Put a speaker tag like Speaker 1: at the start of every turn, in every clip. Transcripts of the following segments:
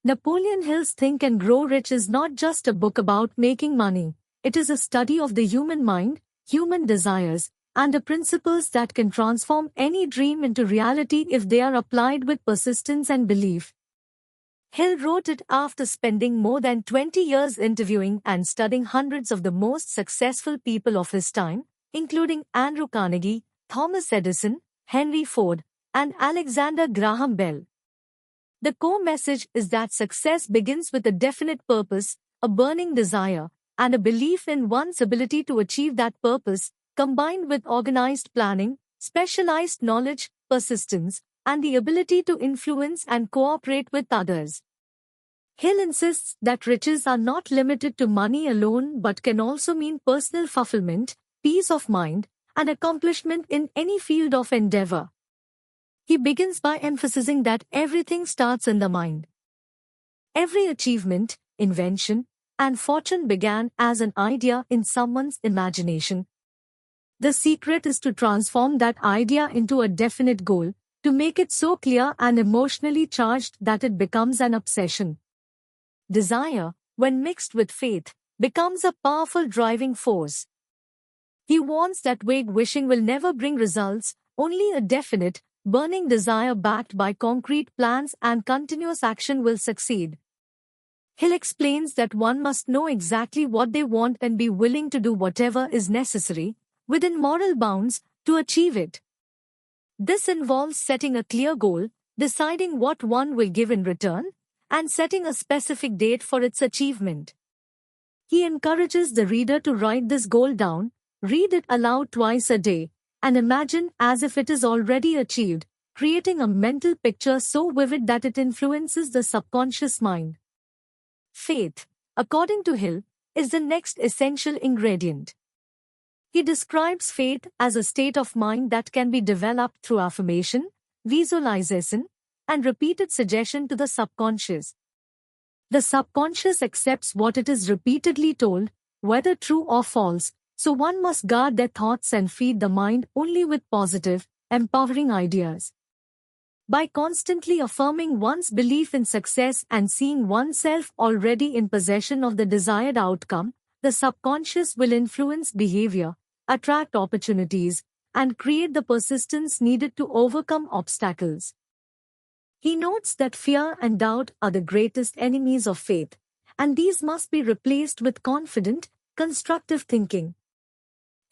Speaker 1: Napoleon Hill's Think and Grow Rich is not just a book about making money. It is a study of the human mind, human desires, and the principles that can transform any dream into reality if they are applied with persistence and belief. Hill wrote it after spending more than 20 years interviewing and studying hundreds of the most successful people of his time, including Andrew Carnegie, Thomas Edison, Henry Ford, and Alexander Graham Bell. The core message is that success begins with a definite purpose, a burning desire, and a belief in one's ability to achieve that purpose, combined with organized planning, specialized knowledge, persistence, and the ability to influence and cooperate with others. Hill insists that riches are not limited to money alone but can also mean personal fulfillment, peace of mind, and accomplishment in any field of endeavor. He begins by emphasizing that everything starts in the mind. Every achievement, invention, and fortune began as an idea in someone's imagination. The secret is to transform that idea into a definite goal, to make it so clear and emotionally charged that it becomes an obsession. Desire, when mixed with faith, becomes a powerful driving force. He warns that vague wishing will never bring results, only a definite, burning desire backed by concrete plans and continuous action will succeed. Hill explains that one must know exactly what they want and be willing to do whatever is necessary, within moral bounds, to achieve it. This involves setting a clear goal, deciding what one will give in return, and setting a specific date for its achievement. He encourages the reader to write this goal down, read it aloud twice a day, and imagine as if it is already achieved, creating a mental picture so vivid that it influences the subconscious mind. Faith, according to Hill, is the next essential ingredient. He describes faith as a state of mind that can be developed through affirmation, visualization, and repeated suggestion to the subconscious. The subconscious accepts what it is repeatedly told, whether true or false, so one must guard their thoughts and feed the mind only with positive, empowering ideas. By constantly affirming one's belief in success and seeing oneself already in possession of the desired outcome, the subconscious will influence behavior, attract opportunities, and create the persistence needed to overcome obstacles. He notes that fear and doubt are the greatest enemies of faith, and these must be replaced with confident, constructive thinking.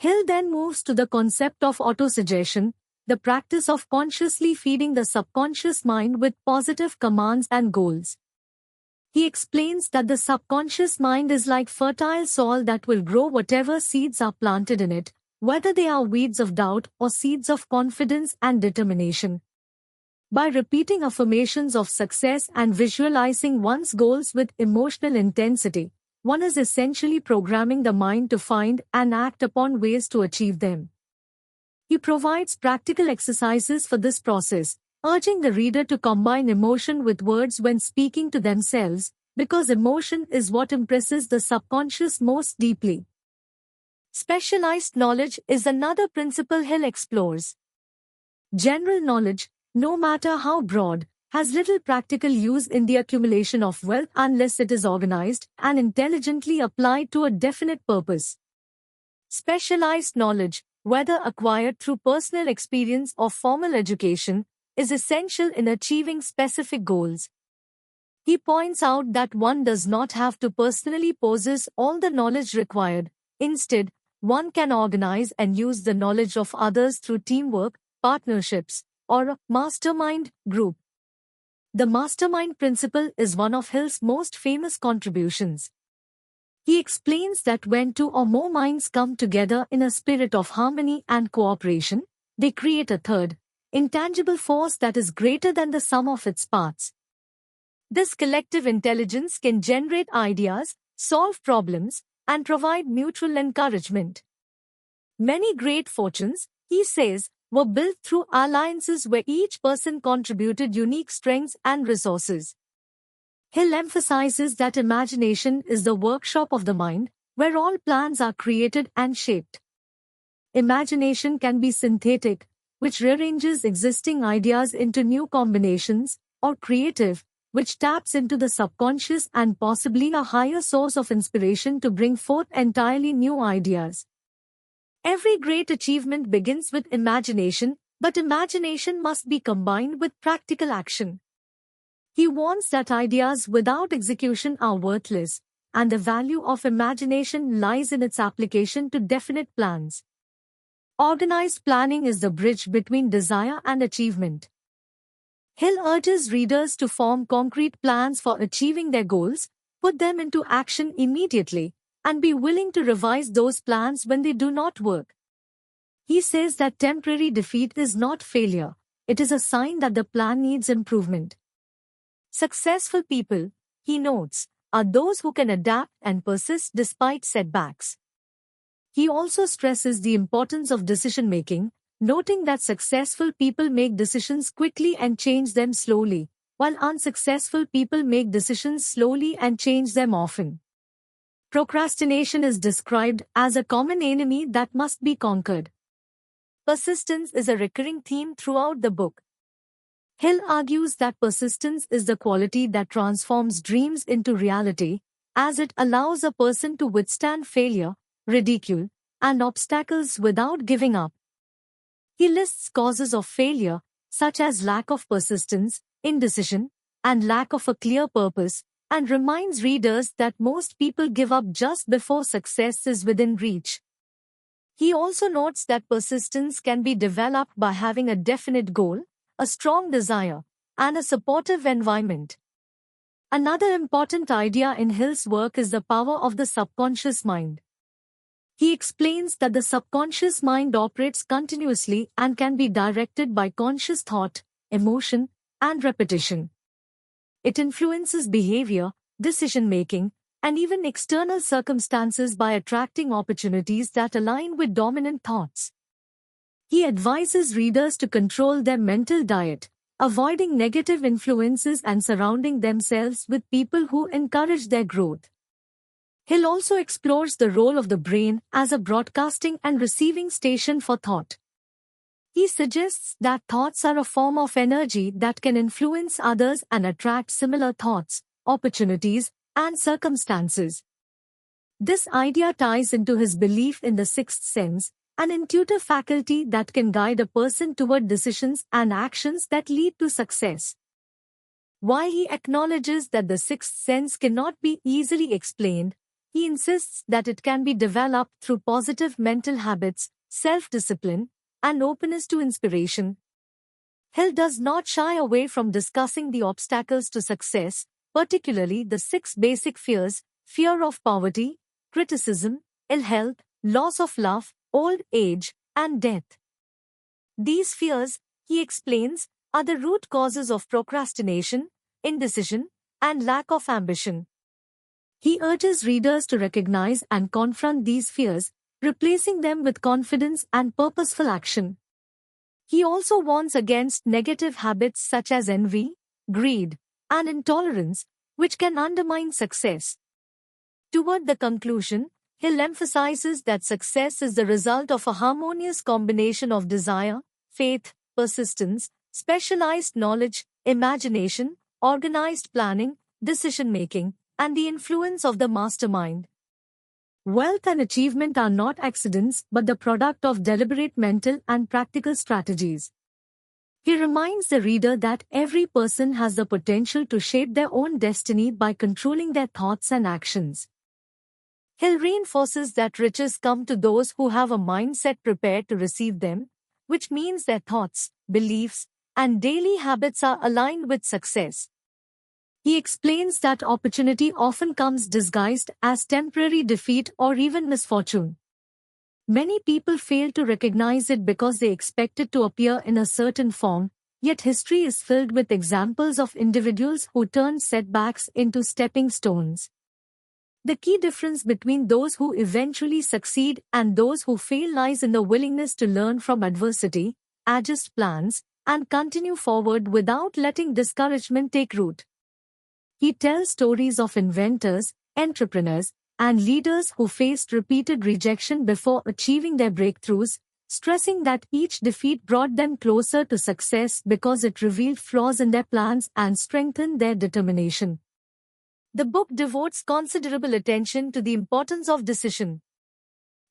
Speaker 1: Hill then moves to the concept of autosuggestion, the practice of consciously feeding the subconscious mind with positive commands and goals. He explains that the subconscious mind is like fertile soil that will grow whatever seeds are planted in it, whether they are weeds of doubt or seeds of confidence and determination. By repeating affirmations of success and visualizing one's goals with emotional intensity, one is essentially programming the mind to find and act upon ways to achieve them. He provides practical exercises for this process, urging the reader to combine emotion with words when speaking to themselves, because emotion is what impresses the subconscious most deeply. Specialized knowledge is another principle Hill explores. General knowledge, no matter how broad, has little practical use in the accumulation of wealth unless it is organized and intelligently applied to a definite purpose. Specialized knowledge, whether acquired through personal experience or formal education, is essential in achieving specific goals. He points out that one does not have to personally possess all the knowledge required. Instead, one can organize and use the knowledge of others through teamwork, partnerships, or a mastermind group. The mastermind principle is one of Hill's most famous contributions. He explains that when two or more minds come together in a spirit of harmony and cooperation, they create a third, intangible force that is greater than the sum of its parts. This collective intelligence can generate ideas, solve problems, and provide mutual encouragement. Many great fortunes, he says, were built through alliances where each person contributed unique strengths and resources. Hill emphasizes that imagination is the workshop of the mind, where all plans are created and shaped. Imagination can be synthetic, which rearranges existing ideas into new combinations, or creative, which taps into the subconscious and possibly a higher source of inspiration to bring forth entirely new ideas. Every great achievement begins with imagination, but imagination must be combined with practical action. He warns that ideas without execution are worthless, and the value of imagination lies in its application to definite plans. Organized planning is the bridge between desire and achievement. Hill urges readers to form concrete plans for achieving their goals, put them into action immediately, and be willing to revise those plans when they do not work. He says that temporary defeat is not failure, it is a sign that the plan needs improvement. Successful people, he notes, are those who can adapt and persist despite setbacks. He also stresses the importance of decision-making, noting that successful people make decisions quickly and change them slowly, while unsuccessful people make decisions slowly and change them often. Procrastination is described as a common enemy that must be conquered. Persistence is a recurring theme throughout the book. Hill argues that persistence is the quality that transforms dreams into reality, as it allows a person to withstand failure, ridicule, and obstacles without giving up. He lists causes of failure, such as lack of persistence, indecision, and lack of a clear purpose, and reminds readers that most people give up just before success is within reach. He also notes that persistence can be developed by having a definite goal, a strong desire, and a supportive environment. Another important idea in Hill's work is the power of the subconscious mind. He explains that the subconscious mind operates continuously and can be directed by conscious thought, emotion, and repetition. It influences behavior, decision-making, and even external circumstances by attracting opportunities that align with dominant thoughts. He advises readers to control their mental diet, avoiding negative influences and surrounding themselves with people who encourage their growth. Hill also explores the role of the brain as a broadcasting and receiving station for thought. He suggests that thoughts are a form of energy that can influence others and attract similar thoughts, opportunities, and circumstances. This idea ties into his belief in the sixth sense, an intuitive faculty that can guide a person toward decisions and actions that lead to success. While he acknowledges that the sixth sense cannot be easily explained, he insists that it can be developed through positive mental habits, self-discipline, and openness to inspiration. Hill does not shy away from discussing the obstacles to success, particularly the 6 basic fears: fear of poverty, criticism, ill health, loss of love, old age, and death. These fears, he explains, are the root causes of procrastination, indecision, and lack of ambition. He urges readers to recognize and confront these fears, replacing them with confidence and purposeful action. He also warns against negative habits such as envy, greed, and intolerance, which can undermine success. Toward the conclusion, Hill emphasizes that success is the result of a harmonious combination of desire, faith, persistence, specialized knowledge, imagination, organized planning, decision-making, and the influence of the mastermind. Wealth and achievement are not accidents but the product of deliberate mental and practical strategies. He reminds the reader that every person has the potential to shape their own destiny by controlling their thoughts and actions. Hill reinforces that riches come to those who have a mindset prepared to receive them, which means their thoughts, beliefs, and daily habits are aligned with success. He explains that opportunity often comes disguised as temporary defeat or even misfortune. Many people fail to recognize it because they expect it to appear in a certain form, yet history is filled with examples of individuals who turned setbacks into stepping stones. The key difference between those who eventually succeed and those who fail lies in the willingness to learn from adversity, adjust plans, and continue forward without letting discouragement take root. He tells stories of inventors, entrepreneurs, and leaders who faced repeated rejection before achieving their breakthroughs, stressing that each defeat brought them closer to success because it revealed flaws in their plans and strengthened their determination. The book devotes considerable attention to the importance of decision.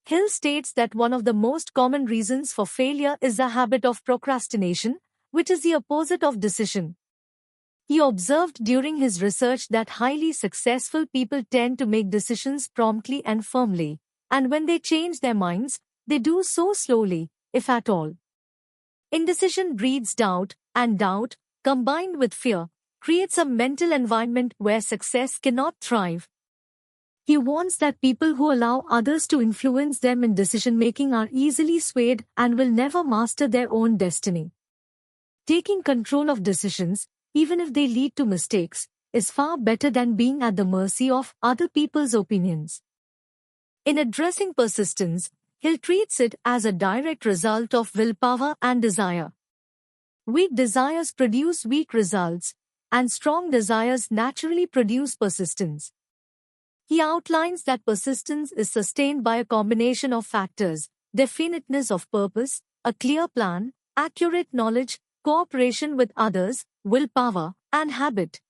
Speaker 1: Hill states that one of the most common reasons for failure is the habit of procrastination, which is the opposite of decision. He observed during his research that highly successful people tend to make decisions promptly and firmly, and when they change their minds, they do so slowly, if at all. Indecision breeds doubt, and doubt, combined with fear, creates a mental environment where success cannot thrive. He warns that people who allow others to influence them in decision-making are easily swayed and will never master their own destiny. Taking control of decisions, even if they lead to mistakes, is far better than being at the mercy of other people's opinions. In addressing persistence, Hill treats it as a direct result of willpower and desire. Weak desires produce weak results, and strong desires naturally produce persistence. He outlines that persistence is sustained by a combination of factors: definiteness of purpose, a clear plan, accurate knowledge, cooperation with others, willpower, and habit.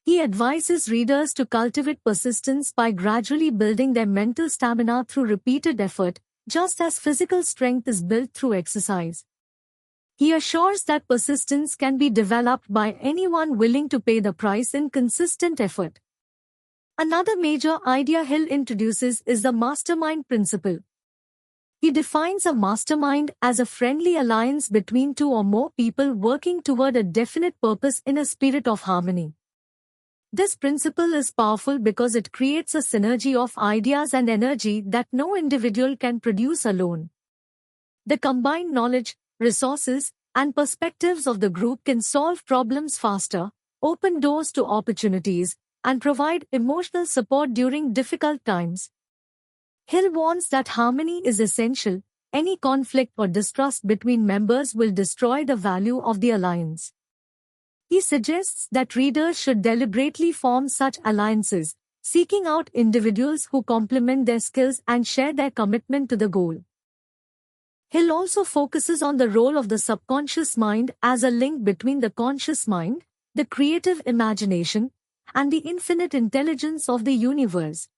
Speaker 1: He advises readers to cultivate persistence by gradually building their mental stamina through repeated effort, just as physical strength is built through exercise. He assures that persistence can be developed by anyone willing to pay the price in consistent effort. Another major idea Hill introduces is the mastermind principle. He defines a mastermind as a friendly alliance between two or more people working toward a definite purpose in a spirit of harmony. This principle is powerful because it creates a synergy of ideas and energy that no individual can produce alone. The combined knowledge, resources, and perspectives of the group can solve problems faster, open doors to opportunities, and provide emotional support during difficult times. Hill warns that harmony is essential. Any conflict or distrust between members will destroy the value of the alliance. He suggests that readers should deliberately form such alliances, seeking out individuals who complement their skills and share their commitment to the goal. Hill also focuses on the role of the subconscious mind as a link between the conscious mind, the creative imagination, and the infinite intelligence of the universe.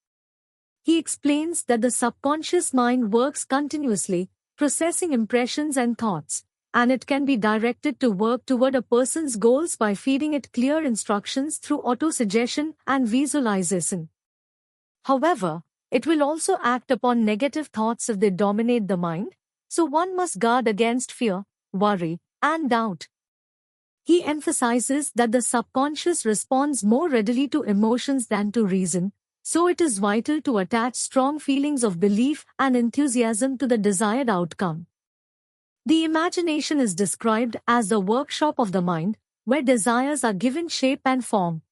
Speaker 1: He explains that the subconscious mind works continuously, processing impressions and thoughts, and it can be directed to work toward a person's goals by feeding it clear instructions through autosuggestion and visualization. However, it will also act upon negative thoughts if they dominate the mind, so one must guard against fear, worry, and doubt. He emphasizes that the subconscious responds more readily to emotions than to reason, so it is vital to attach strong feelings of belief and enthusiasm to the desired outcome. The imagination is described as the workshop of the mind, where desires are given shape and form.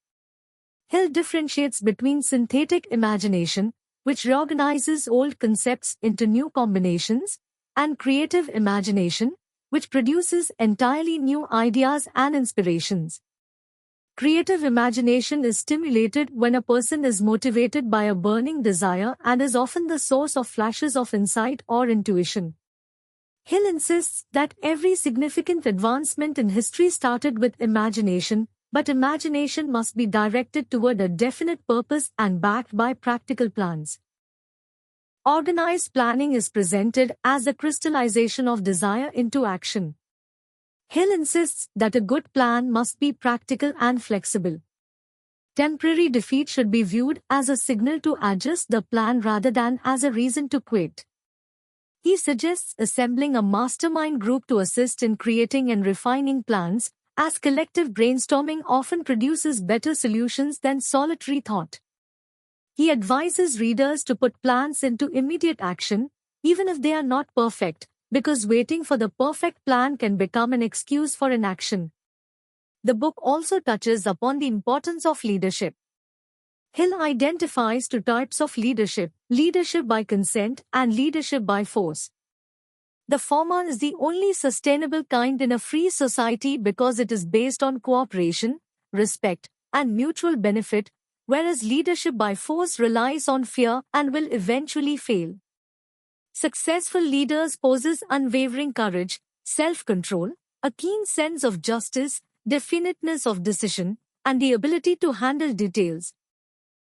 Speaker 1: Hill differentiates between synthetic imagination, which reorganizes old concepts into new combinations, and creative imagination, which produces entirely new ideas and inspirations. Creative imagination is stimulated when a person is motivated by a burning desire and is often the source of flashes of insight or intuition. Hill insists that every significant advancement in history started with imagination, but imagination must be directed toward a definite purpose and backed by practical plans. Organized planning is presented as the crystallization of desire into action. Hill insists that a good plan must be practical and flexible. Temporary defeat should be viewed as a signal to adjust the plan rather than as a reason to quit. He suggests assembling a mastermind group to assist in creating and refining plans, as collective brainstorming often produces better solutions than solitary thought. He advises readers to put plans into immediate action, even if they are not perfect, because waiting for the perfect plan can become an excuse for inaction. The book also touches upon the importance of leadership. Hill identifies two types of leadership: leadership by consent and leadership by force. The former is the only sustainable kind in a free society because it is based on cooperation, respect, and mutual benefit, whereas leadership by force relies on fear and will eventually fail. Successful leaders possess unwavering courage, self-control, a keen sense of justice, definiteness of decision, and the ability to handle details.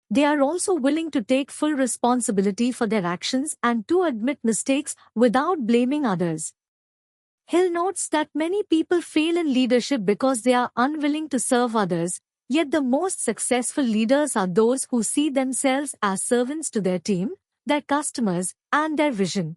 Speaker 1: They are also willing to take full responsibility for their actions and to admit mistakes without blaming others. Hill notes that many people fail in leadership because they are unwilling to serve others, yet the most successful leaders are those who see themselves as servants to their team, their customers, and their vision.